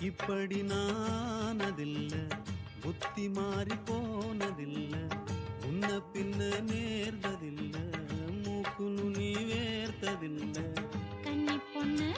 இப்படி நானதில்ல, புத்தி மாறி போனதில்ல, உன்ன பின்ன நேர்ந்ததில்ல, மூக்கு நுனி வேர்த்ததில்ல. கன்னி பொண்ணு